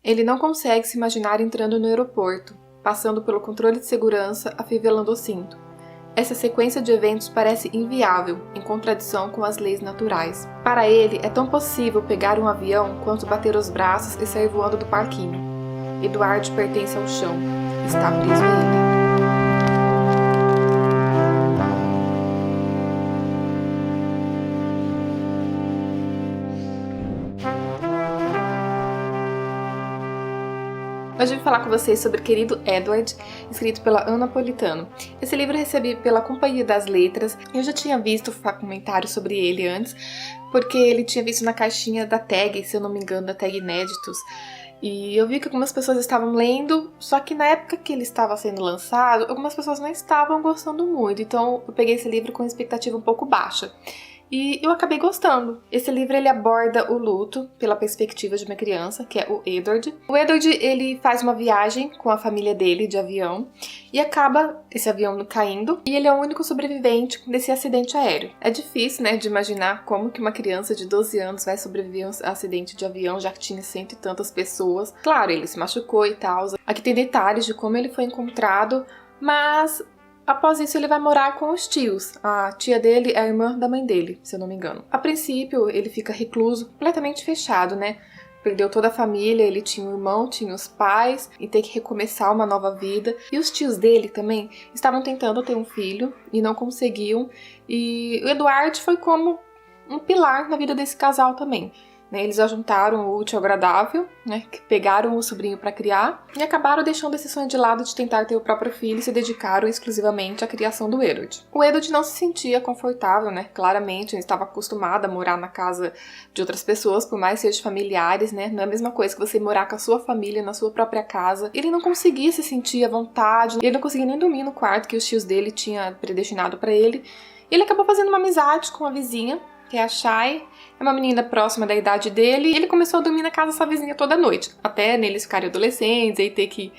Ele não consegue se imaginar entrando no aeroporto, passando pelo controle de segurança, afivelando o cinto. Essa sequência de eventos parece inviável, em contradição com as leis naturais. Para ele, é tão possível pegar um avião quanto bater os braços e sair voando do parquinho. Edward pertence ao chão. Está preso a ele. Hoje eu vim falar com vocês sobre Querido Edward, escrito pela Ana Napolitano. Esse livro eu recebi pela Companhia das Letras. Eu já tinha visto comentários sobre ele antes, porque ele tinha visto na caixinha da tag, se eu não me engano, da tag Inéditos. E eu vi que algumas pessoas estavam lendo, só que na época que ele estava sendo lançado, algumas pessoas não estavam gostando muito. Então eu peguei esse livro com expectativa um pouco baixa. E eu acabei gostando. Esse livro ele aborda o luto pela perspectiva de uma criança, que é o Edward. O Edward ele faz uma viagem com a família dele de avião e acaba esse avião caindo e ele é o único sobrevivente desse acidente aéreo. É difícil, né, de imaginar como que uma criança de 12 anos vai sobreviver a um acidente de avião, já que tinha cento e tantas pessoas. Claro, ele se machucou e tal. Aqui tem detalhes de como ele foi encontrado, mas após isso, ele vai morar com os tios. A tia dele é a irmã da mãe dele, se eu não me engano. A princípio, ele fica recluso, completamente fechado, né? Perdeu toda a família, ele tinha um irmão, tinha os pais, e tem que recomeçar uma nova vida. E os tios dele também estavam tentando ter um filho e não conseguiam. E o Edward foi como um pilar na vida desse casal também. Eles já juntaram o útil ao agradável, né, que pegaram o sobrinho para criar e acabaram deixando esse sonho de lado de tentar ter o próprio filho e se dedicaram exclusivamente à criação do Edward. O Edward não se sentia confortável, né, claramente, ele estava acostumado a morar na casa de outras pessoas, por mais que sejam familiares, né, não é a mesma coisa que você morar com a sua família na sua própria casa. Ele não conseguia se sentir à vontade, ele não conseguia nem dormir no quarto que os tios dele tinham predestinado para ele. Ele acabou fazendo uma amizade com a vizinha, que é a Shai, é uma menina próxima da idade dele, e ele começou a dormir na casa dessa vizinha toda noite, até neles ficarem adolescentes e ter que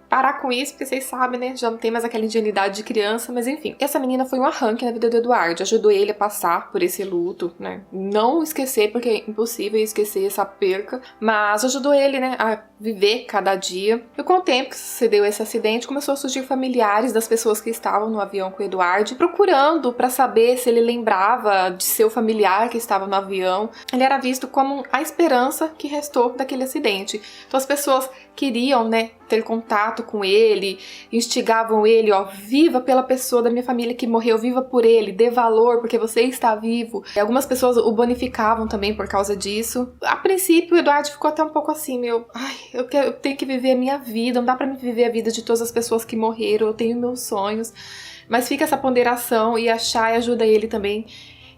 parar com isso, porque vocês sabem, né, já não tem mais aquela ingenuidade de criança, mas enfim. Essa menina foi um arranque na vida do Edward, ajudou ele a passar por esse luto, né, não esquecer, porque é impossível esquecer essa perca, mas ajudou ele, né, a viver cada dia. E com o tempo que sucedeu esse acidente, começou a surgir familiares das pessoas que estavam no avião com o Edward, procurando para saber se ele lembrava de seu familiar que estava no avião. Ele era visto como a esperança que restou daquele acidente. Então as pessoas queriam, né, ter contato com ele, instigavam ele, ó, viva pela pessoa da minha família que morreu, viva por ele, dê valor porque você está vivo. E algumas pessoas o bonificavam também por causa disso. A princípio, o Edward ficou até um pouco assim, eu tenho que viver a minha vida, não dá pra me viver a vida de todas as pessoas que morreram, eu tenho meus sonhos. Mas fica essa ponderação e a Shai ajuda ele também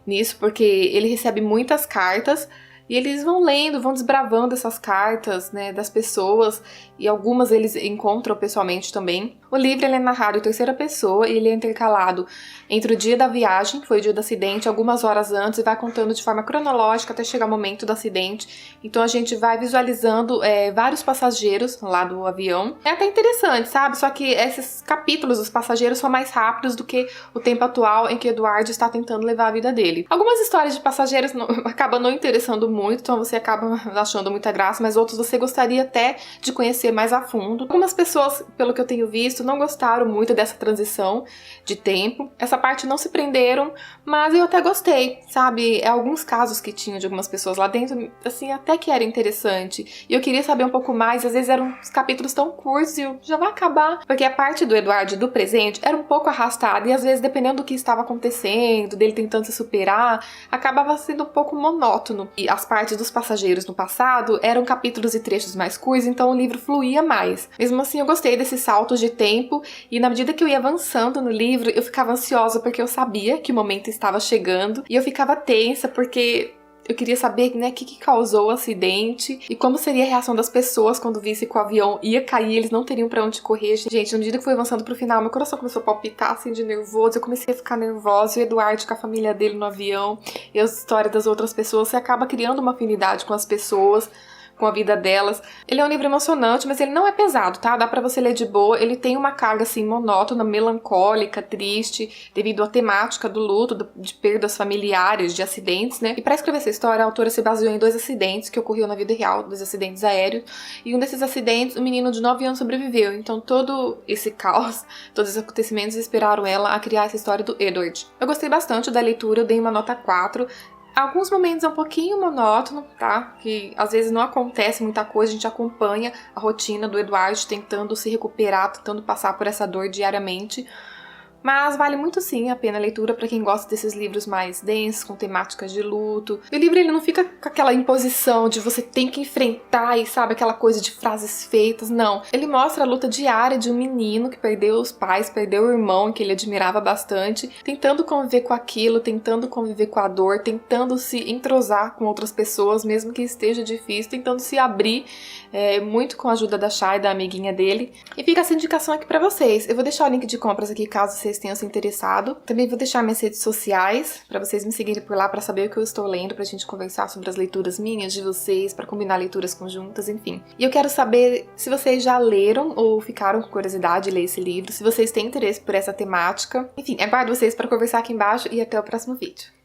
nisso, porque ele recebe muitas cartas e eles vão lendo, vão desbravando essas cartas, né, das pessoas, e algumas eles encontram pessoalmente também. O livro ele é narrado em terceira pessoa e ele é intercalado entre o dia da viagem, que foi o dia do acidente, algumas horas antes, e vai contando de forma cronológica até chegar o momento do acidente. Então a gente vai visualizando vários passageiros lá do avião. É até interessante, sabe? Só que esses capítulos dos passageiros são mais rápidos do que o tempo atual em que Edward está tentando levar a vida dele. Algumas histórias de passageiros acabam não interessando muito, então você acaba achando muita graça, mas outros você gostaria até de conhecer mais a fundo. Algumas pessoas, pelo que eu tenho visto, não gostaram muito dessa transição de tempo. Essa parte não se prenderam, mas eu até gostei, sabe? Alguns casos que tinha de algumas pessoas lá dentro, assim, até que era interessante. E eu queria saber um pouco mais, às vezes eram uns capítulos tão curtos e eu já vai acabar. Porque a parte do Edward do presente era um pouco arrastada e às vezes, dependendo do que estava acontecendo, dele tentando se superar, acabava sendo um pouco monótono. E as partes dos passageiros no passado eram capítulos e trechos mais curtos, então o livro fluía mais. Mesmo assim, eu gostei desses saltos de tempo e na medida que eu ia avançando no livro, eu ficava ansiosa porque eu sabia que o momento estava chegando e eu ficava tensa porque eu queria saber, né, o que causou o acidente e como seria a reação das pessoas quando visse que o avião ia cair, eles não teriam pra onde correr. Gente, na medida que foi avançando pro final, meu coração começou a palpitar, assim, de nervoso, eu comecei a ficar nervosa, e o Edward com a família dele no avião, e as histórias das outras pessoas, você acaba criando uma afinidade com as pessoas, com a vida delas. Ele é um livro emocionante, mas ele não é pesado, tá? Dá pra você ler de boa. Ele tem uma carga, assim, monótona, melancólica, triste, devido à temática do luto, de perdas familiares, de acidentes, né? E pra escrever essa história, a autora se baseou em 2 acidentes que ocorriam na vida real, 2 acidentes aéreos. E um desses acidentes, um menino de 9 anos sobreviveu. Então todo esse caos, todos esses acontecimentos inspiraram ela a criar essa história do Edward. Eu gostei bastante da leitura, eu dei uma nota 4. Alguns momentos é um pouquinho monótono, tá? Que às vezes não acontece muita coisa, a gente acompanha a rotina do Edward tentando se recuperar, tentando passar por essa dor diariamente. Mas vale muito sim a pena a leitura para quem gosta desses livros mais densos, com temáticas de luto. E o livro ele não fica com aquela imposição de você tem que enfrentar e sabe, aquela coisa de frases feitas, não. Ele mostra a luta diária de um menino que perdeu os pais, perdeu o irmão, que ele admirava bastante, tentando conviver com aquilo, tentando conviver com a dor, tentando se entrosar com outras pessoas, mesmo que esteja difícil, tentando se abrir, muito com a ajuda da Shai, da amiguinha dele. E fica essa indicação aqui pra vocês. Eu vou deixar o link de compras aqui caso vocês tenham se interessado. Também vou deixar minhas redes sociais pra vocês me seguirem por lá pra saber o que eu estou lendo, pra gente conversar sobre as leituras minhas, de vocês, pra combinar leituras conjuntas, enfim. E eu quero saber se vocês já leram ou ficaram com curiosidade de ler esse livro, se vocês têm interesse por essa temática. Enfim, aguardo vocês pra conversar aqui embaixo e até o próximo vídeo.